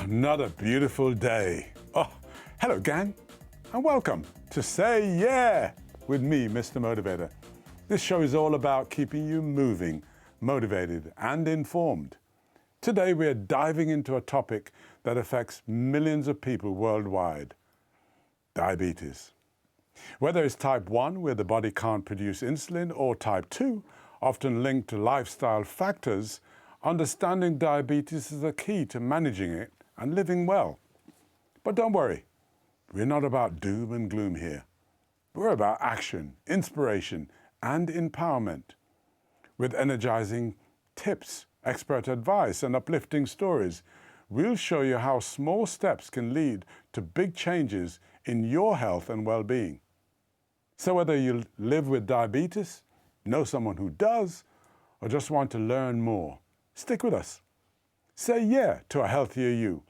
Another beautiful day. Oh, hello gang, and welcome to Say Yeah with me, Mr. Motivator. This show is all about keeping you moving, motivated, and informed. Today we are diving into a topic that affects millions of people worldwide: diabetes. Whether it's type 1, where the body can't produce insulin, or type 2, often linked to lifestyle factors, understanding diabetes is the key to managing it and living well. But don't worry, we're not about doom and gloom here. We're about action, inspiration, and empowerment. With energizing tips, expert advice, and uplifting stories, we'll show you how small steps can lead to big changes in your health and well-being. So whether you live with diabetes, know someone who does, or just want to learn more, stick with us. Say yeah to a healthier you.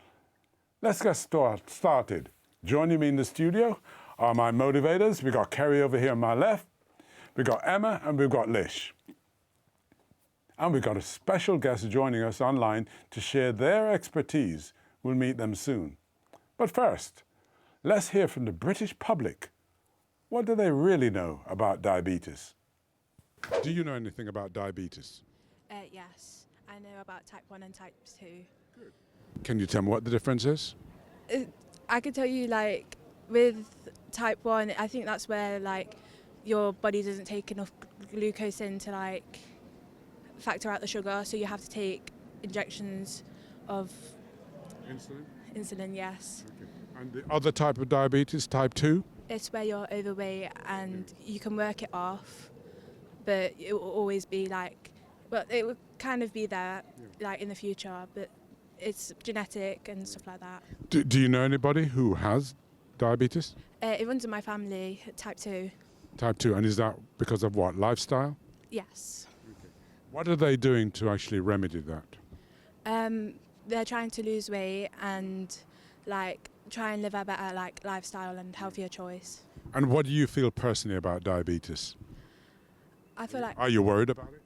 Let's get started. Joining me in the studio are my motivators. We've got Kerry over here on my left, we've got Emma, and we've got Lish. And we've got a special guest joining us online to share their expertise. We'll meet them soon. But first, let's hear from the British public. What do they really know about diabetes? Do you know anything about diabetes? Yes, I know about type 1 and type 2. Good. Can you tell me what the difference is? I could tell you, like, with type 1, I think that's where, like, your body doesn't take enough glucose in to, like, factor out the sugar, so you have to take injections of insulin, yes. Okay. And the other type of diabetes, type 2? It's where you're overweight and you can work it off, but it will always be like, well, it will kind of be there, like, in the future, but it's genetic and stuff like that. Do you know anybody who has diabetes? It runs in my family, type 2. Type 2, and is that because of what, lifestyle? Yes. Okay. What are they doing to actually remedy that? They're trying to lose weight and, like, try and live a better, like, lifestyle and healthier choice. And what do you feel personally about diabetes? I feel like Are you worried about it?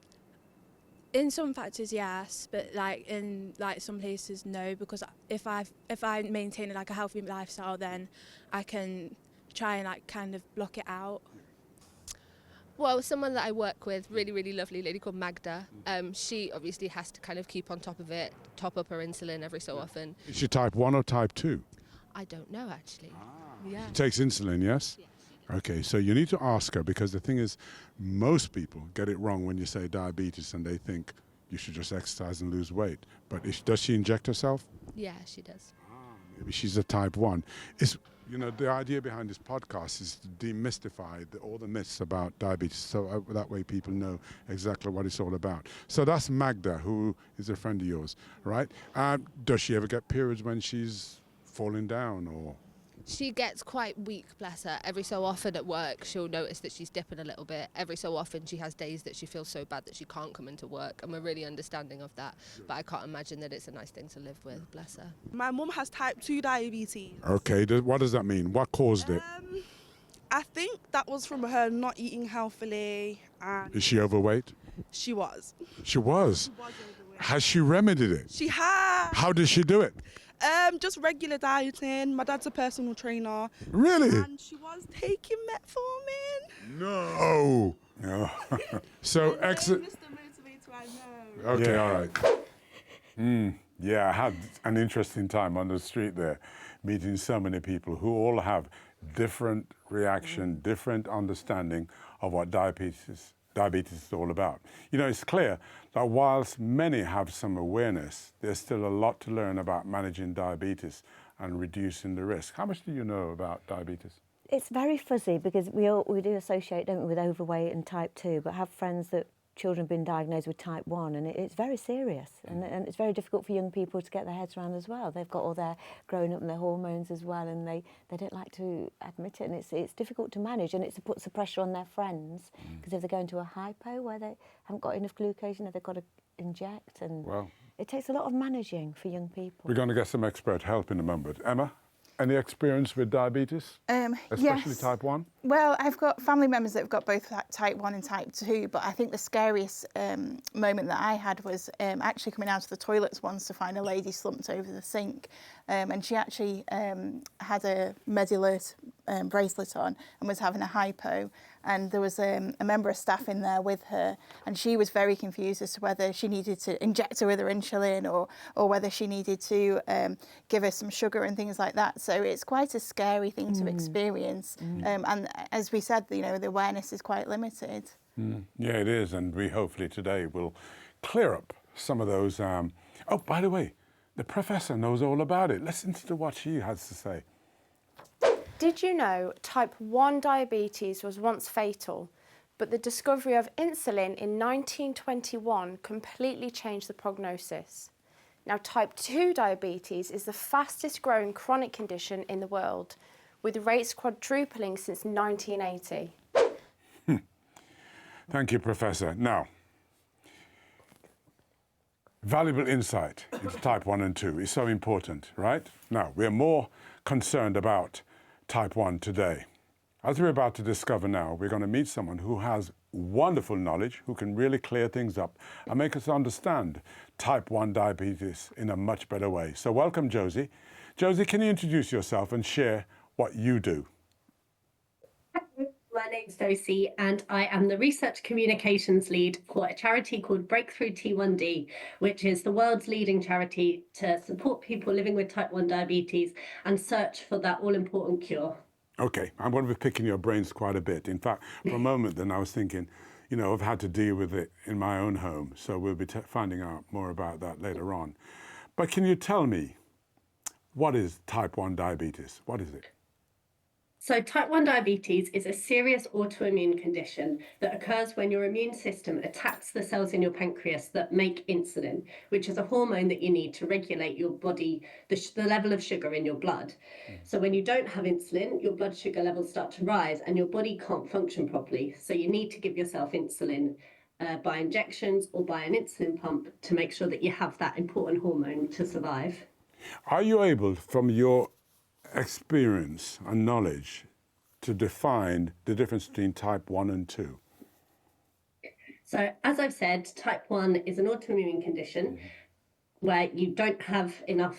in some factors, yes, but like in like some places, no, because if I maintain like a healthy lifestyle, then I can try and like kind of block it out. Well, someone that I work with, really lovely lady called Magda, she obviously has to kind of keep on top of it, top up her insulin every so often. Is she type 1 or type 2? I don't know, actually. Yeah. She takes insulin, yes? Yes. Okay, so you need to ask her, because the thing is, most people get it wrong when you say diabetes and they think you should just exercise and lose weight. But does she inject herself? Yeah, she does. Maybe she's a type 1. You know, the idea behind this podcast is to demystify all the myths about diabetes, so that way people know exactly what it's all about. So that's Magda, who is a friend of yours, right? Does she ever get periods when she's falling down, or? She gets quite weak, bless her. Every so often at work, she'll notice that she's dipping a little bit. Every so often she has days that she feels so bad that she can't come into work, and we're really understanding of that. But I can't imagine that it's a nice thing to live with, bless her. My mum has type 2 diabetes. Okay, what does that mean? What caused it? I think that was from her not eating healthily, and Is she overweight? she was. She was. overweight. Has she remedied it? She had How did she do it? just regular dieting. My dad's a personal trainer. Really? And she was taking metformin. No. No. So Mr. Motivator, I know. Okay, all right. Yeah, I had an interesting time on the street there, meeting so many people who all have different reaction, different understanding of what diabetes is all about. You know, it's clear that whilst many have some awareness, there's still a lot to learn about managing diabetes and reducing the risk. How much do you know about diabetes? It's very fuzzy, because we do associate, don't we, with overweight and type 2, but have friends that children have been diagnosed with type 1, and it's very serious, and it's very difficult for young people to get their heads around as well. They've got all their growing up and their hormones as well, and they don't like to admit it, and it's difficult to manage, and it puts the pressure on their friends, because if they go into a hypo where they haven't got enough glucose, they've got to inject, and it takes a lot of managing for young people. We're going to get some expert help in a moment. Emma, any experience with diabetes, especially yes. type 1? Well, I've got family members that have got both type 1 and type 2, but I think the scariest moment that I had was actually coming out of the toilets once to find a lady slumped over the sink, and she actually had a MediAlert bracelet on and was having a hypo, and there was a member of staff in there with her, and she was very confused as to whether she needed to inject her with her insulin or whether she needed to give her some sugar and things like that. So it's quite a scary thing to experience, and as we said, the awareness is quite limited. Yeah, it is, and we hopefully today will clear up some of those. Oh, by the way, the professor knows all about it. Listen to what she has to say. Did you know type 1 diabetes was once fatal, but the discovery of insulin in 1921 completely changed the prognosis? Now, type 2 diabetes is the fastest growing chronic condition in the world, with rates quadrupling since 1980. Thank you, Professor. Now, valuable insight into type 1 and 2 is so important, right? Now, we're more concerned about type 1 today. As we're about to discover now, we're going to meet someone who has wonderful knowledge, who can really clear things up and make us understand type 1 diabetes in a much better way. So welcome, Josie. Josie, can you introduce yourself and share what you do? My name's Josie, and I am the research communications lead for a charity called Breakthrough T1D, which is the world's leading charity to support people living with type 1 diabetes and search for that all-important cure. Okay, I'm going to be picking your brains quite a bit. In fact, for a moment then I was thinking, I've had to deal with it in my own home, so we'll be finding out more about that later on. But can you tell me, what is type 1 diabetes? What is it? So type 1 diabetes is a serious autoimmune condition that occurs when your immune system attacks the cells in your pancreas that make insulin, which is a hormone that you need to regulate your body, the level of sugar in your blood. So when you don't have insulin, your blood sugar levels start to rise and your body can't function properly. So you need to give yourself insulin by injections or by an insulin pump to make sure that you have that important hormone to survive. Are you able, from your experience and knowledge, to define the difference between type 1 and 2? So, as I've said, type 1 is an autoimmune condition where you don't have enough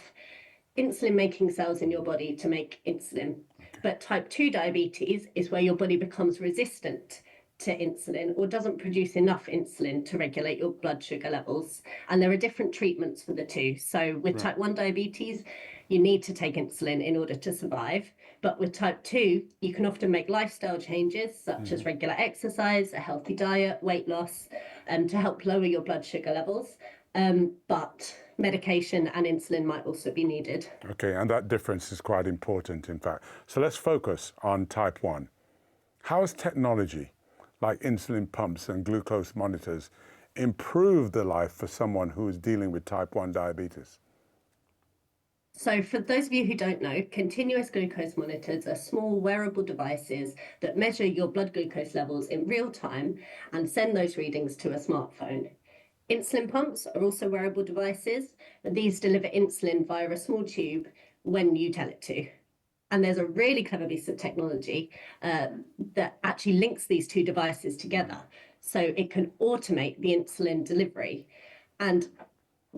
insulin-making cells in your body to make insulin. But type 2 diabetes is where your body becomes resistant to insulin or doesn't produce enough insulin to regulate your blood sugar levels. And there are different treatments for the two. So with type 1 diabetes, you need to take insulin in order to survive. But with type 2, you can often make lifestyle changes such as regular exercise, a healthy diet, weight loss, to help lower your blood sugar levels. But medication and insulin might also be needed. Okay, and that difference is quite important, in fact. So let's focus on type 1. How has technology like insulin pumps and glucose monitors improved the life for someone who is dealing with type 1 diabetes? So for those of you who don't know, continuous glucose monitors are small wearable devices that measure your blood glucose levels in real time and send those readings to a smartphone. Insulin pumps are also wearable devices, and these deliver insulin via a small tube when you tell it to. And there's a really clever piece of technology that actually links these two devices together so it can automate the insulin delivery. And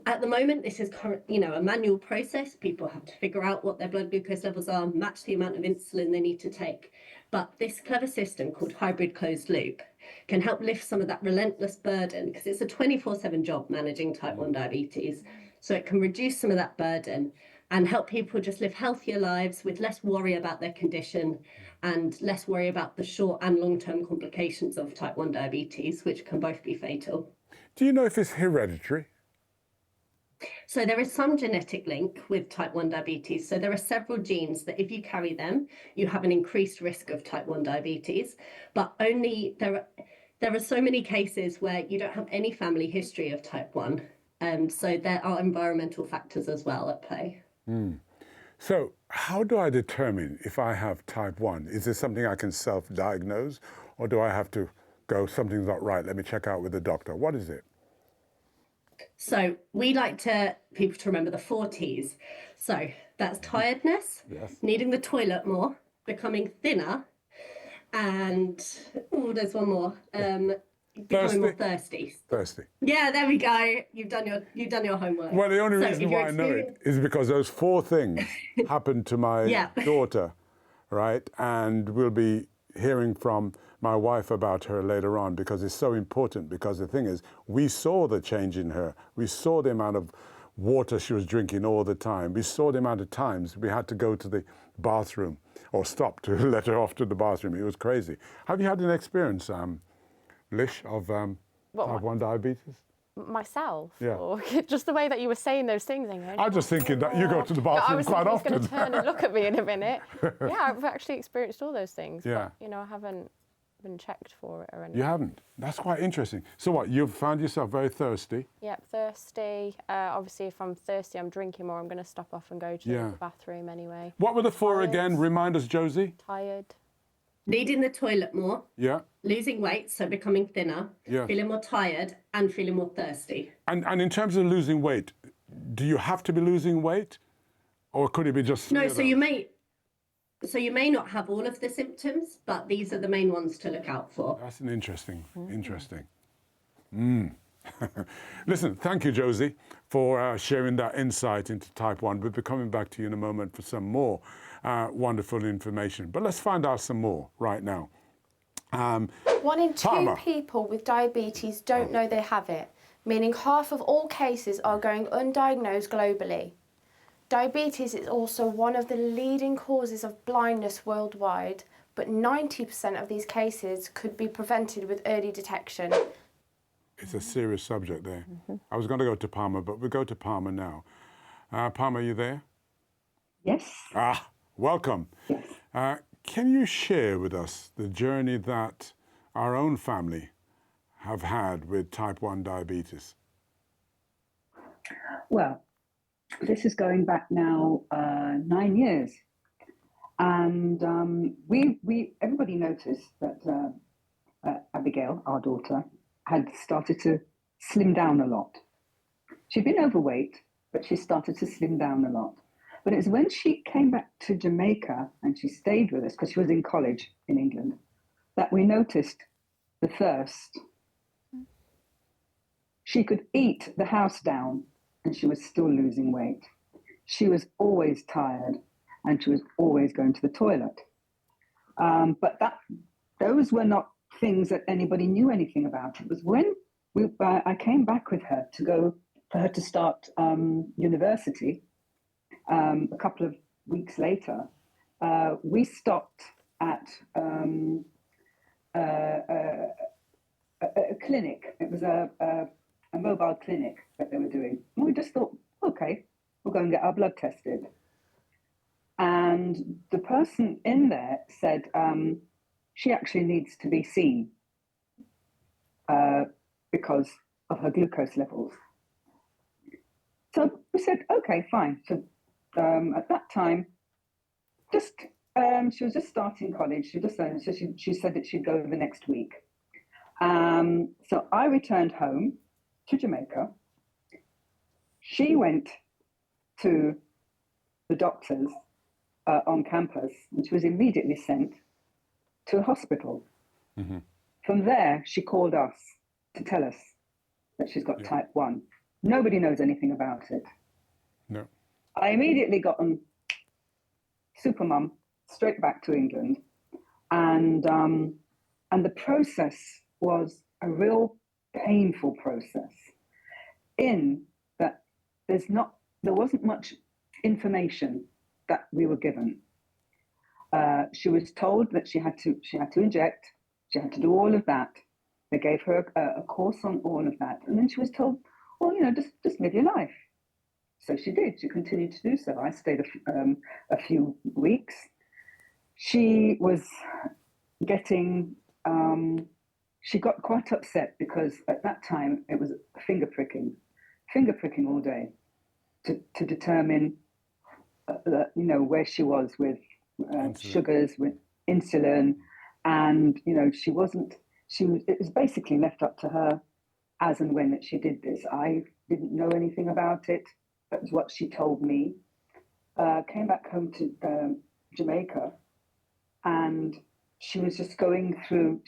at the moment, this is a manual process. People have to figure out what their blood glucose levels are, match the amount of insulin they need to take. But this clever system called hybrid closed loop can help lift some of that relentless burden, because it's a 24/7 job managing type 1 diabetes. So it can reduce some of that burden and help people just live healthier lives with less worry about their condition and less worry about the short and long-term complications of type 1 diabetes, which can both be fatal. Do you know if it's hereditary? So there is some genetic link with type 1 diabetes. So there are several genes that if you carry them, you have an increased risk of type 1 diabetes, but only there are so many cases where you don't have any family history of type 1. So there are environmental factors as well at play. So how do I determine if I have type 1? Is this something I can self-diagnose, or do I have to go, something's not right, let me check out with the doctor? What is it? So we like people to remember the 4Ts. So that's tiredness, needing the toilet more, becoming thinner, and there's one more. Becoming more thirsty. Thirsty. Yeah, there we go. You've done your homework. Well, the only reason why I know it is because those 4 things happened to my daughter, right? And we'll be hearing from my wife about her later on, because it's so important. Because the thing is, we saw the change in her. We saw the amount of water she was drinking all the time. We saw the amount of times we had to go to the bathroom or stop to let her off to the bathroom. It was crazy. Have you had an experience, Lish, of type 1 diabetes? Myself? Yeah. Or just the way that you were saying those things. I'm just thinking that you go to the bathroom quite often. I was going to turn and look at me in a minute. Yeah, I've actually experienced all those things. Yeah. But, you know, I haven't been checked for it or anything. You haven't? That's quite interesting. So what, you've found yourself very thirsty? Yep, thirsty. Obviously, if I'm thirsty, I'm drinking more. I'm going to stop off and go to the bathroom anyway. What were the 4 again? Remind us, Josie. Tired. Needing the toilet more. Yeah. Losing weight, so becoming thinner. Yeah. Feeling more tired and feeling more thirsty. And in terms of losing weight, do you have to be losing weight, or could it be just no? So you may not have all of the symptoms, but these are the main ones to look out for. That's an interesting. Listen, thank you, Josie, for sharing that insight into type 1. We'll be coming back to you in a moment for some more wonderful information. But let's find out some more right now. 1 in 2 people with diabetes don't know they have it, meaning half of all cases are going undiagnosed globally. Diabetes is also one of the leading causes of blindness worldwide, but 90% of these cases could be prevented with early detection. It's a serious subject there. I was going to go to Palmer, but we'll go to Palmer now. Palmer, are you there? Yes. Welcome. Yes. Can you share with us the journey that our own family have had with type 1 diabetes? Well, this is going back now 9 years. And everybody noticed that Abigail, our daughter, had started to slim down a lot. She'd been overweight, but she started to slim down a lot. But it's when she came back to Jamaica and she stayed with us, because she was in college in England, that we noticed the thirst. She could eat the house down and she was still losing weight. She was always tired and she was always going to the toilet. But those were not things that anybody knew anything about. It was when I came back with her for her to start university. A couple of weeks later, we stopped at a clinic. It was a mobile clinic that they were doing. And we just thought, okay, we'll go and get our blood tested. And the person in there said she actually needs to be seen because of her glucose levels. So we said, okay, fine. So at that time, she was just starting college. She said that she'd go the next week. So I returned home to Jamaica. She went to the doctors on campus, and she was immediately sent to a hospital. Mm-hmm. From there, she called us to tell us that she's got type 1. Nobody knows anything about it. No. I immediately got on Supermum straight back to England, and the process was a real painful process. In that there wasn't much information that we were given. She was told that she had to inject, she had to do all of that. They gave her a course on all of that, and then she was told, well, just live your life. So she did. She continued to do so. I stayed a few weeks. She was getting she got quite upset because at that time it was finger pricking all day to determine, where she was with sugars, with insulin, and it was basically left up to her as and when that she did this. I didn't know anything about it. That was what she told me. Came back home to Jamaica, and she was just going through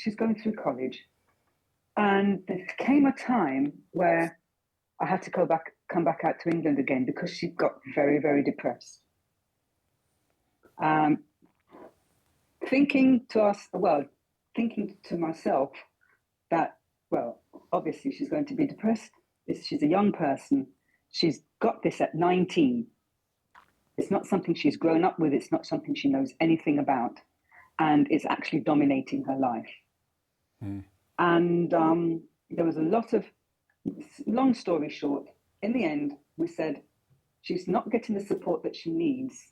college. And there came a time where I had to come back out to England again because she got very, very depressed. Thinking to myself that, well, obviously she's going to be depressed. She's a young person. She's got this at 19. It's not something she's grown up with. It's not something she knows anything about. And it's actually dominating her life. Mm. And there was a lot of, long story short, in the end, we said she's not getting the support that she needs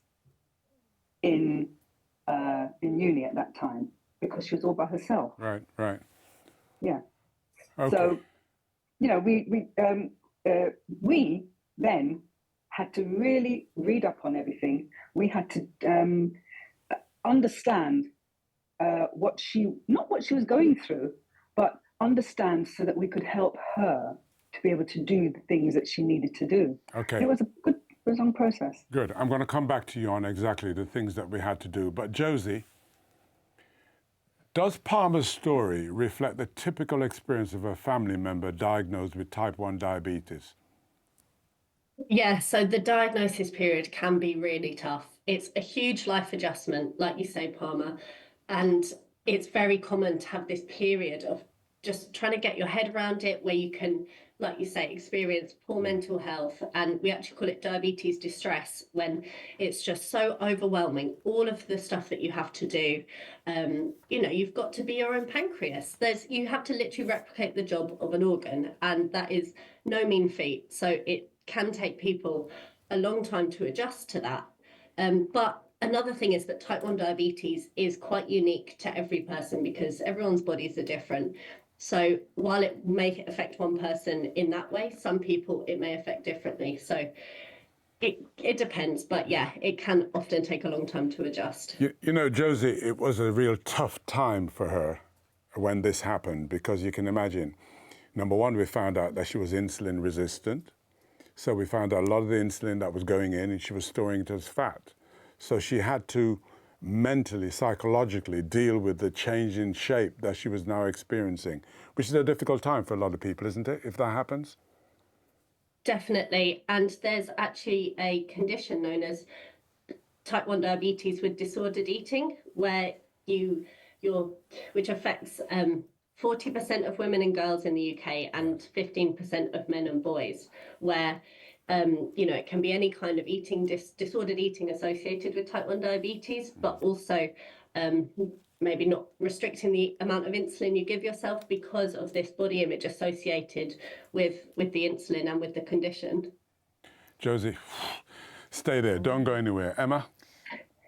in uni at that time because she was all by herself. Right. Yeah. Okay. So, we then had to really read up on everything. We had to understand not what she was going through, but understand so that we could help her to be able to do the things that she needed to do. Okay. It was a long process. Good. I'm going to come back to you on exactly the things that we had to do. But Josie, does Palmer's story reflect the typical experience of a family member diagnosed with type 1 diabetes? Yeah, so the diagnosis period can be really tough. It's a huge life adjustment, like you say, Palmer, and it's very common to have this period of just trying to get your head around it, where you can, like you say, experience poor mental health. And we actually call it diabetes distress, when it's just so overwhelming, all of the stuff that you have to do. You've got to be your own pancreas. You have to literally replicate the job of an organ, and that is no mean feat. So it can take people a long time to adjust to that. But another thing is that type 1 diabetes is quite unique to every person because everyone's bodies are different. So while it may affect one person in that way, some people it may affect differently. So it depends, but yeah, it can often take a long time to adjust. Josie, it was a real tough time for her when this happened, because you can imagine, number one, we found out that she was insulin resistant. So we found out a lot of the insulin that was going in, and she was storing it as fat. So she had to mentally, psychologically deal with the change in shape that she was now experiencing, which is a difficult time for a lot of people, isn't it, if that happens? Definitely. And there's actually a condition known as type 1 diabetes with disordered eating, where which affects 40% of women and girls in the UK and 15% of men and boys, where it can be any kind of disordered eating associated with type 1 diabetes, but also maybe not restricting the amount of insulin you give yourself because of this body image associated with the insulin and with the condition. Josie, stay there, don't go anywhere. Emma?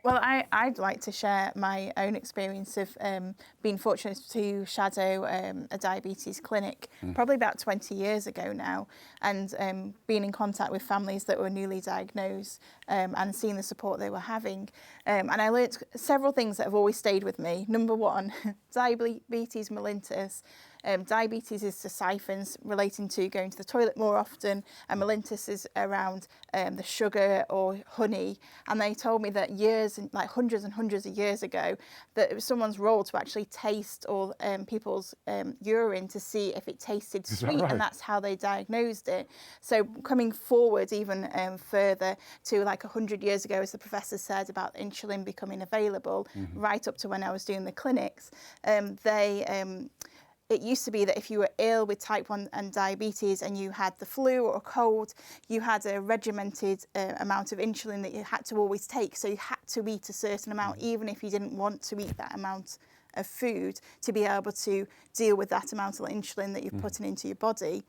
Well, I'd like to share my own experience of being fortunate to shadow a diabetes clinic probably about 20 years ago now, and being in contact with families that were newly diagnosed and seeing the support they were having. And I learnt several things that have always stayed with me. Number one, diabetes mellitus. Diabetes is to siphons relating to going to the toilet more often, and mellitus is around the sugar or honey. And they told me that hundreds and hundreds of years ago, that it was someone's role to actually taste all people's urine to see if it tasted sweet, right? And that's how they diagnosed it. So coming forward even further to like 100 years ago, as the professor said about insulin becoming available, right up to when I was doing the clinics, it used to be that if you were ill with type 1 and diabetes and you had the flu or a cold, you had a regimented amount of insulin that you had to always take. So you had to eat a certain amount, even if you didn't want to eat that amount of food, to be able to deal with that amount of insulin that you're putting into your body.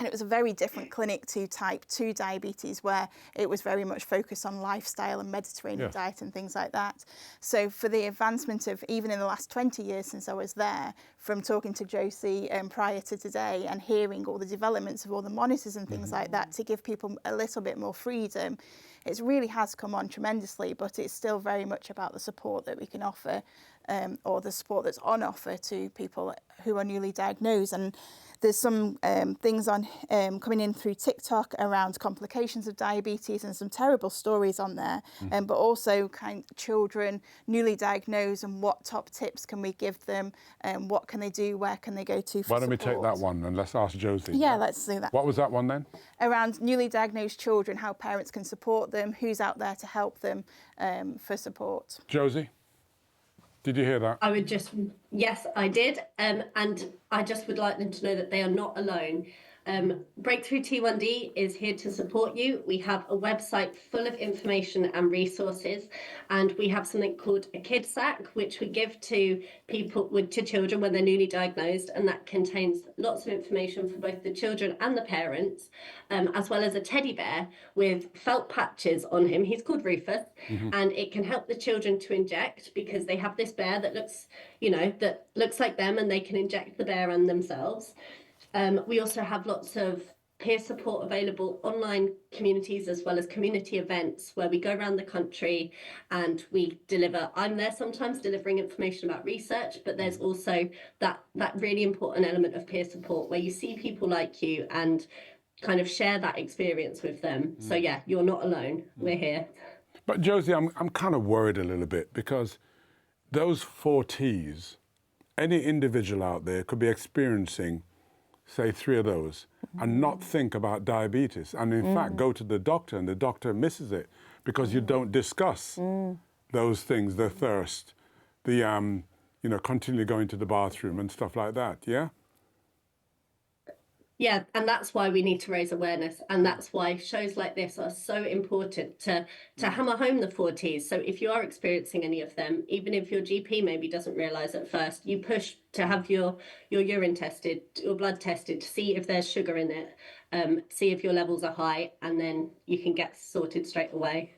And it was a very different clinic to type 2 diabetes, where it was very much focused on lifestyle and Mediterranean diet and things like that. So for the advancement of, even in the last 20 years since I was there, from talking to Josie prior to today and hearing all the developments of all the monitors and things like that to give people a little bit more freedom, it really has come on tremendously, but it's still very much about the support that we can offer, or the support that's on offer to people who are newly diagnosed. And there's some things on coming in through TikTok around complications of diabetes and some terrible stories on there, but also children newly diagnosed and what top tips can we give them, what can they do, where can they go to for Why don't we support. take that one and let's ask Josie? Yeah, let's do that. What was that one then? Around newly diagnosed children, how parents can support them, who's out there to help them for support. Josie, did you hear that? I would just, yes, I did. And I just would like them to know that they are not alone. Breakthrough T1D is here to support you. We have a website full of information and resources, and we have something called a Kid Sack, which we give to to children when they're newly diagnosed, and that contains lots of information for both the children and the parents, as well as a teddy bear with felt patches on him. He's called Rufus, and it can help the children to inject, because they have this bear that looks, that looks like them, and they can inject the bear and themselves. We also have lots of peer support available, online communities, as well as community events where we go around the country and we deliver. I'm there sometimes delivering information about research, but there's also that really important element of peer support where you see people like you and kind of share that experience with them. So yeah, you're not alone. We're here. But Josie, I'm kind of worried a little bit, because those 4 T's, any individual out there could be experiencing, say, 3 of those and not think about diabetes, and in fact go to the doctor and the doctor misses it because you don't discuss those things, the thirst, the continually going to the bathroom and stuff like that. Yeah, and that's why we need to raise awareness, and that's why shows like this are so important to hammer home the 4 T's. So if you are experiencing any of them, even if your GP maybe doesn't realise at first, you push to have your urine tested, your blood tested, to see if there's sugar in it, see if your levels are high, and then you can get sorted straight away.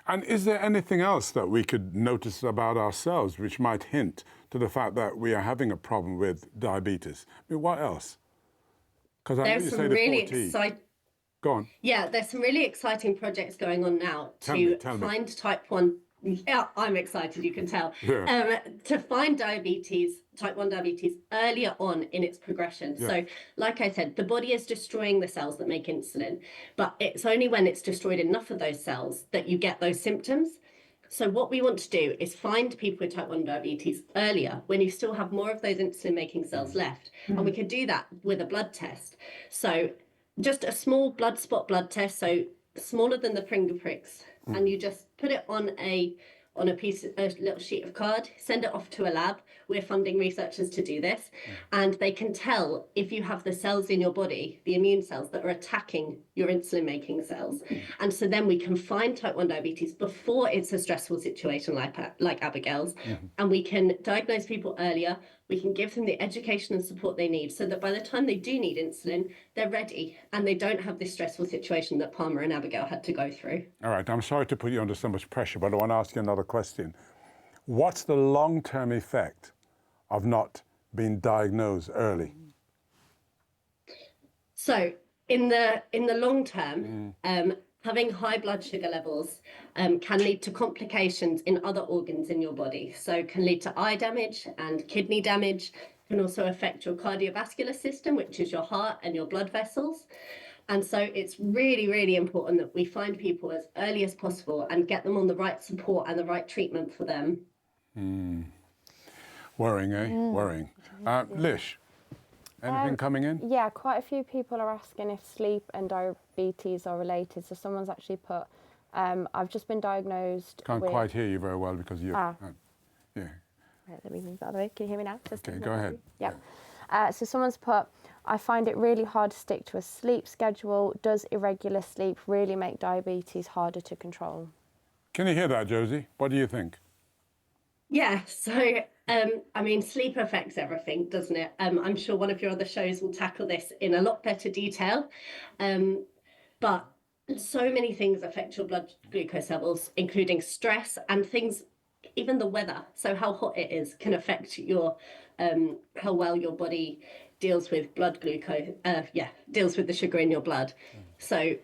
And is there anything else that we could notice about ourselves which might hint to the fact that we are having a problem with diabetes? I mean, what else? Because I know you say the 4 T's. Go on. Yeah, there's some really exciting projects going on now to find type 1. Yeah, I'm excited, you can tell. Yeah. To find type 1 diabetes earlier on in its progression. Yeah. So, like I said, the body is destroying the cells that make insulin, but it's only when it's destroyed enough of those cells that you get those symptoms. So what we want to do is find people with type 1 diabetes earlier, when you still have more of those insulin-making cells left. And we could do that with a blood test. So just a small blood spot blood test, so smaller than the finger pricks, and you just put it on a little sheet of card, send it off to a lab. We're funding researchers to do this, and they can tell if you have the cells in your body, the immune cells that are attacking your insulin-making cells. And so then we can find type 1 diabetes before it's a stressful situation like Abigail's, and we can diagnose people earlier. We can give them the education and support they need, so that by the time they do need insulin, they're ready and they don't have this stressful situation that Palmer and Abigail had to go through. All right, I'm sorry to put you under so much pressure, but I want to ask you another question. What's the long-term effect of not being diagnosed early? So in the long term, having high blood sugar levels can lead to complications in other organs in your body. So can lead to eye damage and kidney damage, can also affect your cardiovascular system, which is your heart and your blood vessels. And so it's really, really important that we find people as early as possible and get them on the right support and the right treatment for them. Worrying, eh? Worrying. Lish, anything coming in? Yeah, quite a few people are asking if sleep and diabetes are related. So someone's actually put, I've just been diagnosed Can't with... quite hear you very well because you... yeah. Right, let me move that out of the way. Can you hear me now? Okay, go ahead. Yeah. So someone's put, I find it really hard to stick to a sleep schedule. Does irregular sleep really make diabetes harder to control? Can you hear that, Josie? What do you think? Yeah, so I mean, sleep affects everything, doesn't it? I'm sure one of your other shows will tackle this in a lot better detail. But so many things affect your blood glucose levels, including stress and things, even the weather. So how hot it is can affect your how well your body deals with blood glucose. Deals with the sugar in your blood. So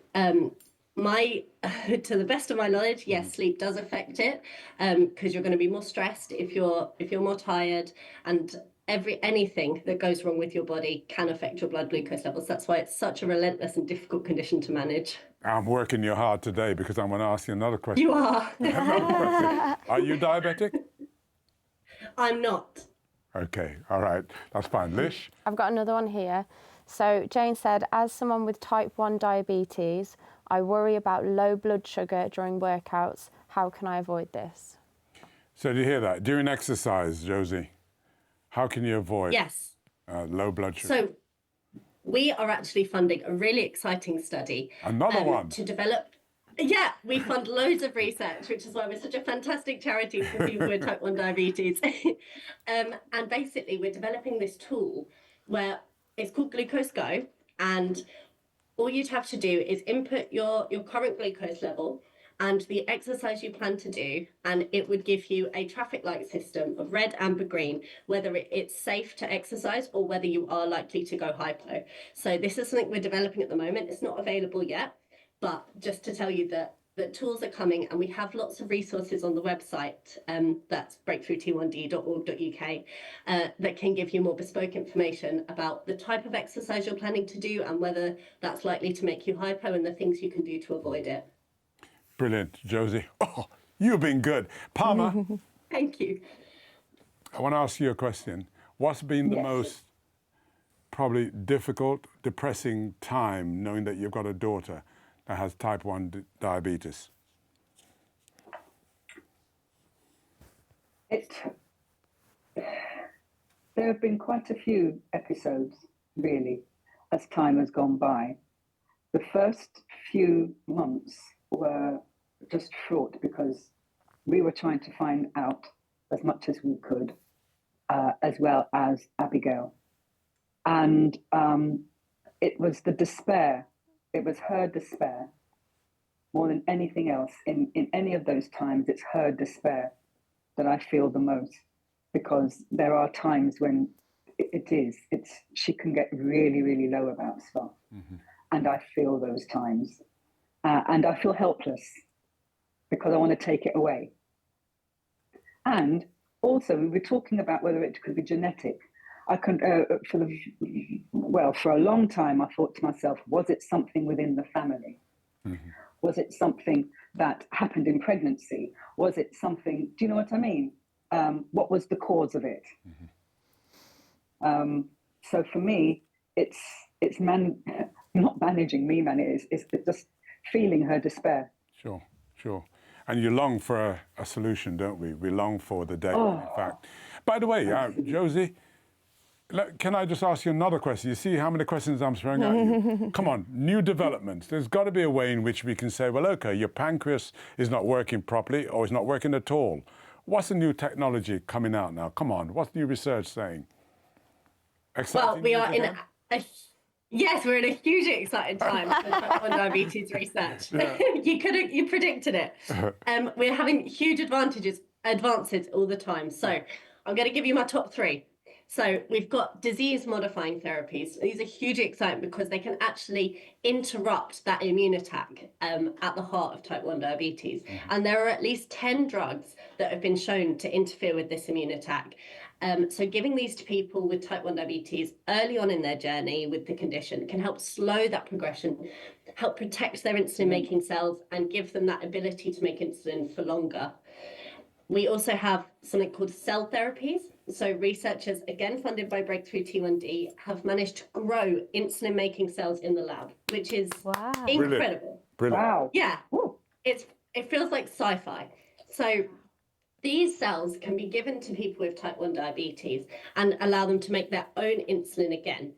to the best of my knowledge, yes, sleep does affect it, because you're going to be more stressed if you're more tired, and anything that goes wrong with your body can affect your blood glucose levels. That's why it's such a relentless and difficult condition to manage. I'm working you hard today because I'm going to ask you another question. You are. Another question. Are you diabetic? I'm not. Okay, all right, that's fine. Lish? I've got another one here. So Jane said, as someone with type 1 diabetes, I worry about low blood sugar during workouts. How can I avoid this? So do you hear that? During exercise, Josie, how can you avoid Yes. low blood sugar? So we are actually funding a really exciting study. Another one. To develop. Yeah, we fund loads of research, which is why we're such a fantastic charity for people with type 1 diabetes. And basically, we're developing this tool where it's called Glucose Go, and all you'd have to do is input your current glucose level and the exercise you plan to do, and it would give you a traffic light system of red, amber, green, whether it's safe to exercise or whether you are likely to go hypo. So this is something we're developing at the moment. It's not available yet, but just to tell you that the tools are coming, and we have lots of resources on the website, that's breakthrought1d.org.uk, that can give you more bespoke information about the type of exercise you're planning to do and whether that's likely to make you hypo and the things you can do to avoid it. Brilliant, Josie. Oh, you've been good. Palmer, Thank you. I want to ask you a question. What's been the most probably difficult, depressing time knowing that you've got a daughter that has type 1 diabetes? There have been quite a few episodes, really, as time has gone by. The first few months were just fraught because we were trying to find out as much as we could, as well as Abigail. And it was the despair. It was her despair more than anything else. In any of those times, it's her despair that I feel the most, because there are times when she can get really, really low about stuff. Mm-hmm. And I feel those times. And I feel helpless because I want to take it away. And also, we were talking about whether it could be genetic. For a long time, I thought to myself, was it something within the family? Mm-hmm. Was it something that happened in pregnancy? Was it something, do you know what I mean? What was the cause of it? Mm-hmm. So for me, it's not managing me, it's just feeling her despair. Sure. And you long for a solution, don't we? We long for the day, in fact. By the way, Josie, can I just ask you another question? You see how many questions I'm throwing at you? Come on, new developments. There's got to be a way in which we can say, well, okay, your pancreas is not working properly or is not working at all. What's the new technology coming out now? Come on, what's new research saying? Exciting. Well, we are in yes, we're in a hugely exciting time for type 1 diabetes research. Yeah. You predicted it. We're having huge advances all the time. So I'm going to give you my top 3. So we've got disease-modifying therapies. These are hugely exciting because they can actually interrupt that immune attack at the heart of type 1 diabetes. Mm-hmm. And there are at least 10 drugs that have been shown to interfere with this immune attack. So giving these to people with type 1 diabetes early on in their journey with the condition can help slow that progression, help protect their insulin-making cells, and give them that ability to make insulin for longer. We also have something called cell therapies. So researchers, again funded by Breakthrough T1D, have managed to grow insulin-making cells in the lab, which is incredible. Brilliant. Wow. Yeah, it feels like sci-fi. So these cells can be given to people with type 1 diabetes and allow them to make their own insulin again.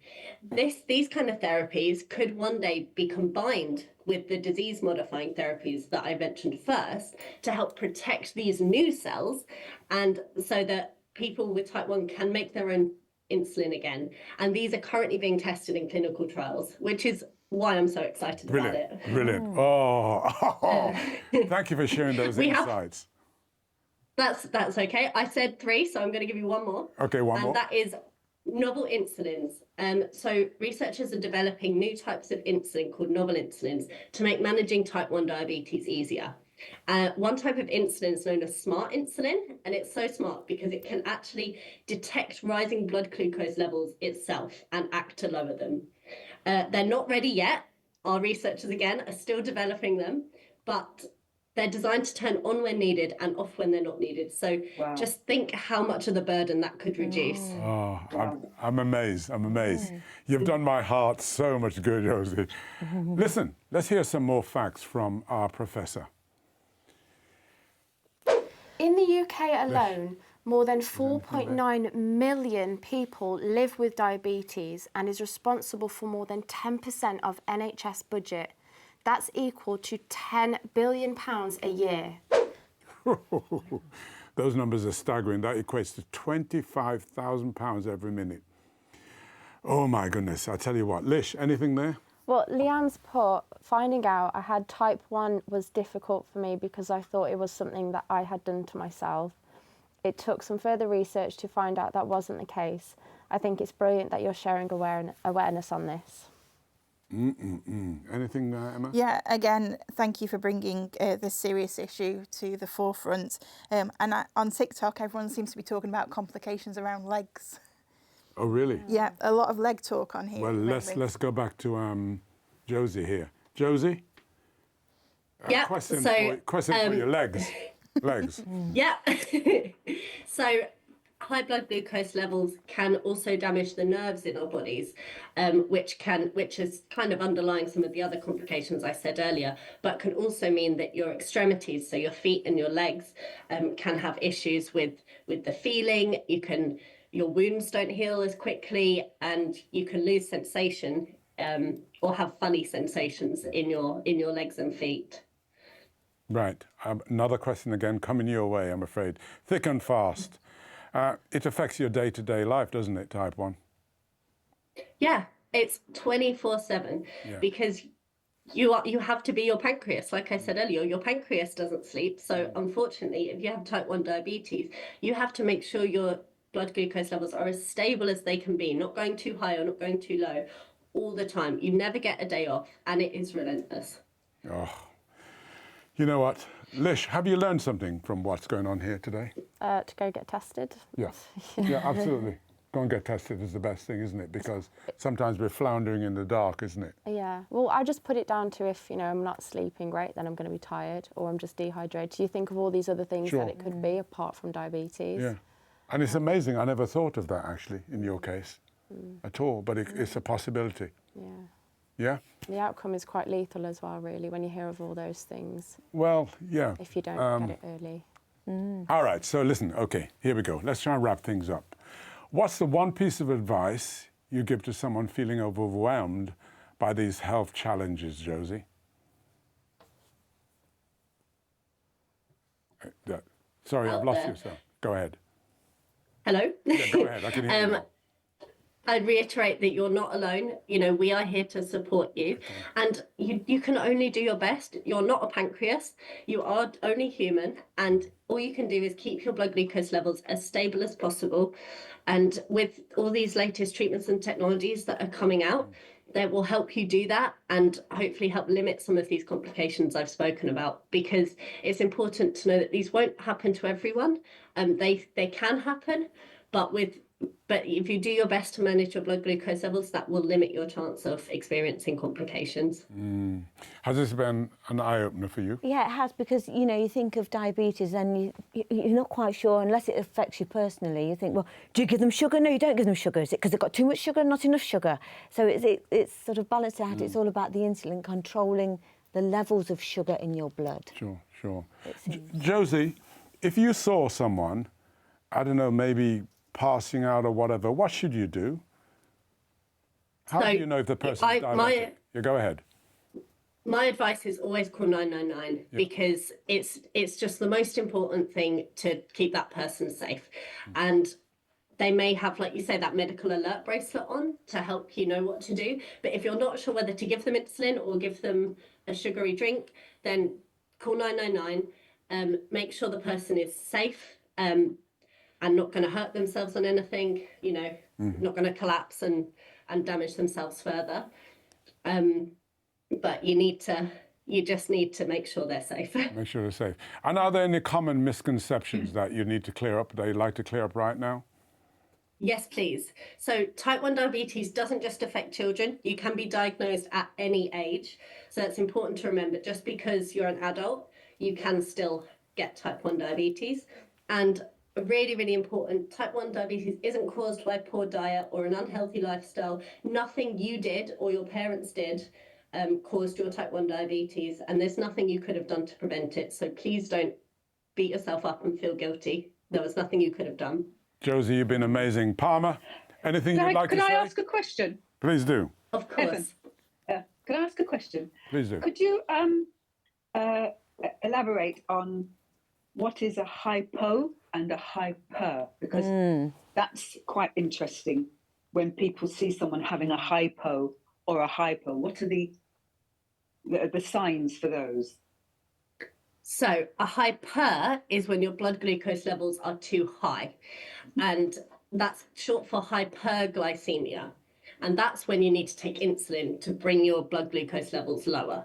These kind of therapies could one day be combined with the disease-modifying therapies that I mentioned first to help protect these new cells, and so that people with type 1 can make their own insulin again. And these are currently being tested in clinical trials, which is why I'm so excited about it. Brilliant. Oh, thank you for sharing those insights. That's okay. I said 3, so I'm going to give you one more. Okay, one more. And that is novel insulins. So researchers are developing new types of insulin called novel insulins to make managing type 1 diabetes easier. One type of insulin is known as smart insulin, and it's so smart because it can actually detect rising blood glucose levels itself and act to lower them. They're not ready yet. Our researchers, again, are still developing them, but they're designed to turn on when needed and off when they're not needed. So just think how much of the burden that could reduce. Oh, I'm amazed. I'm amazed. You've done my heart so much good, Josie. Listen, let's hear some more facts from our professor. In the UK alone, more than 4.9 million people live with diabetes and is responsible for more than 10% of NHS budget. That's equal to £10 billion a year. Those numbers are staggering. That equates to £25,000 every minute. Oh my goodness, I tell you what. Lish, anything there? Well, Leanne's put, finding out I had type 1 was difficult for me because I thought it was something that I had done to myself. It took some further research to find out that wasn't the case. I think it's brilliant that you're sharing awareness on this. Anything, Emma? Yeah, again, thank you for bringing this serious issue to the forefront. On TikTok, everyone seems to be talking about complications around legs. Oh, really? Yeah, a lot of leg talk on here. Well, let's go back to Josie here. Josie? Yeah. Question for your legs. Legs. Yeah. So high blood glucose levels can also damage the nerves in our bodies, which is kind of underlying some of the other complications I said earlier, but can also mean that your extremities, so your feet and your legs, can have issues with the feeling. Your wounds don't heal as quickly, and you can lose sensation or have funny sensations in your legs and feet. Right. Another question again coming your way, I'm afraid. Thick and fast. It affects your day-to-day life, doesn't it, type 1? Yeah, it's 24/7 because you have to be your pancreas. Like I said earlier, your pancreas doesn't sleep. So unfortunately, if you have type 1 diabetes, you have to make sure your blood glucose levels are as stable as they can be, not going too high or not going too low all the time. You never get a day off, and it is relentless. Oh. You know what? Lish, have you learned something from what's going on here today? To go get tested. Yeah, yeah, absolutely. Go and get tested is the best thing, isn't it? Because sometimes we're floundering in the dark, isn't it? Yeah. Well, I just put it down to if, I'm not sleeping great, then I'm going to be tired, or I'm just dehydrated. So you think of all these other things that it could be apart from diabetes. Yeah. And it's amazing. I never thought of that, actually, in your case at all. But it's a possibility. Yeah. Yeah? The outcome is quite lethal as well, really, when you hear of all those things. Well, yeah. If you don't get it early. All right, so listen, okay, here we go. Let's try and wrap things up. What's the one piece of advice you give to someone feeling overwhelmed by these health challenges, Josie? Sorry, I've lost you, so go ahead. Hello? Yeah, go ahead, I can hear you. I'd reiterate that you're not alone. We are here to support you. And you can only do your best. You're not a pancreas. You are only human. And all you can do is keep your blood glucose levels as stable as possible. And with all these latest treatments and technologies that are coming out, that will help you do that and hopefully help limit some of these complications I've spoken about, because it's important to know that these won't happen to everyone. They can happen, but if you do your best to manage your blood glucose levels, that will limit your chance of experiencing complications. Has this been an eye-opener for you? Yeah, it has, because, you think of diabetes and you're not quite sure, unless it affects you personally. You think, well, do you give them sugar? No, you don't give them sugar. Is it because they've got too much sugar and not enough sugar? So it's sort of balanced out. It's all about the insulin controlling the levels of sugar in your blood. Sure. Josie, if you saw someone, I don't know, maybe passing out or whatever, what should you do? How do you know if the person's diabetic? Yeah, go ahead. My advice is always call 999 because it's just the most important thing to keep that person safe. And they may have, like you say, that medical alert bracelet on to help you know what to do. But if you're not sure whether to give them insulin or give them a sugary drink, then call 999. Make sure the person is safe and not going to hurt themselves on anything, you know, not going to collapse and damage themselves further. But you just need to make sure they're safe. Make sure they're safe. And are there any common misconceptions that you need to clear up, that you'd like to clear up right now? Yes, please. So type 1 diabetes doesn't just affect children. You can be diagnosed at any age. So it's important to remember, just because you're an adult, you can still get type 1 diabetes. And really, really important, type 1 diabetes isn't caused by poor diet or an unhealthy lifestyle. Nothing you did or your parents did caused your type 1 diabetes, and there's nothing you could have done to prevent it. So please don't beat yourself up and feel guilty. There was nothing you could have done. Josie, you've been amazing. Palmer, anything you'd like to say? Could I ask a question? Please do. Of course. Could I ask a question? Please do. Could you elaborate on what is a hypo and a hyper? Because that's quite interesting when people see someone having a hypo or a hyper. What are the signs for those? So a hyper is when your blood glucose levels are too high, and that's short for hyperglycemia. And that's when you need to take insulin to bring your blood glucose levels lower.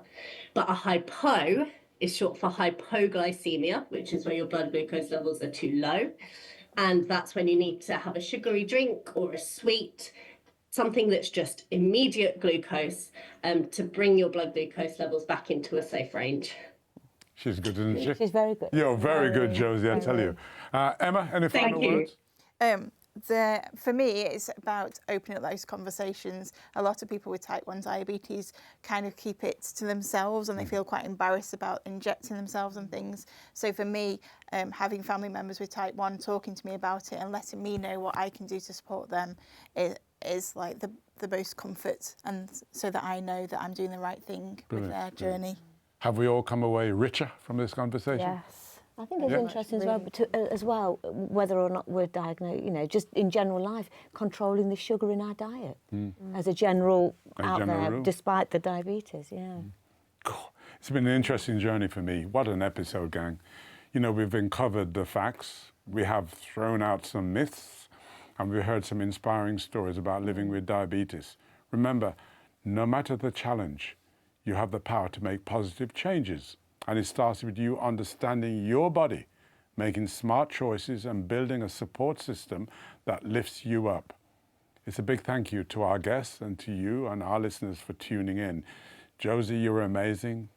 But a hypo is short for hypoglycemia, which is where your blood glucose levels are too low. And that's when you need to have a sugary drink or a sweet, something that's just immediate glucose to bring your blood glucose levels back into a safe range. She's good, isn't she? She's very good. You're very good, Josie, I tell you. Emma, any final words? For me, it's about opening up those conversations. A lot of people with type 1 diabetes kind of keep it to themselves and they feel quite embarrassed about injecting themselves and things. So for me, having family members with type 1 talking to me about it and letting me know what I can do to support them is like the most comfort, and so that I know that I'm doing the right thing with their journey. Have we all come away richer from this conversation? Yes. I think it's interesting as well, whether or not we're diagnosed, you know, just in general life, controlling the sugar in our diet as a general rule, despite the diabetes, Cool. It's been an interesting journey for me. What an episode, gang. You know, we've uncovered the facts, we have thrown out some myths, and we've heard some inspiring stories about living with diabetes. Remember, no matter the challenge, you have the power to make positive changes. And it starts with you understanding your body, making smart choices and building a support system that lifts you up. It's a big thank you to our guests and to you and our listeners for tuning in. Josie, you're amazing.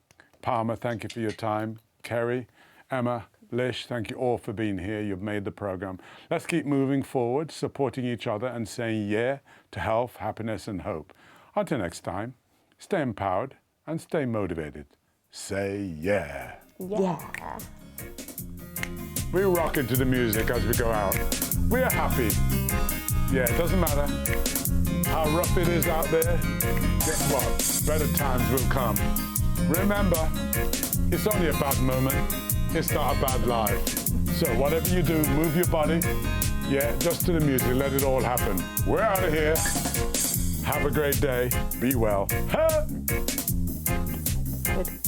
Palmer, thank you for your time. Kerry, Emma, Lish, thank you all for being here. You've made the program. Let's keep moving forward, supporting each other and saying yeah to health, happiness and hope. Until next time, stay empowered and stay motivated. Say yeah. Yeah. We rock into the music as we go out. We're happy. Yeah, it doesn't matter how rough it is out there. Guess what? Better times will come. Remember, it's only a bad moment. It's not a bad life. So whatever you do, move your body. Yeah, just to the music. Let it all happen. We're out of here. Have a great day. Be well. Huh? Good.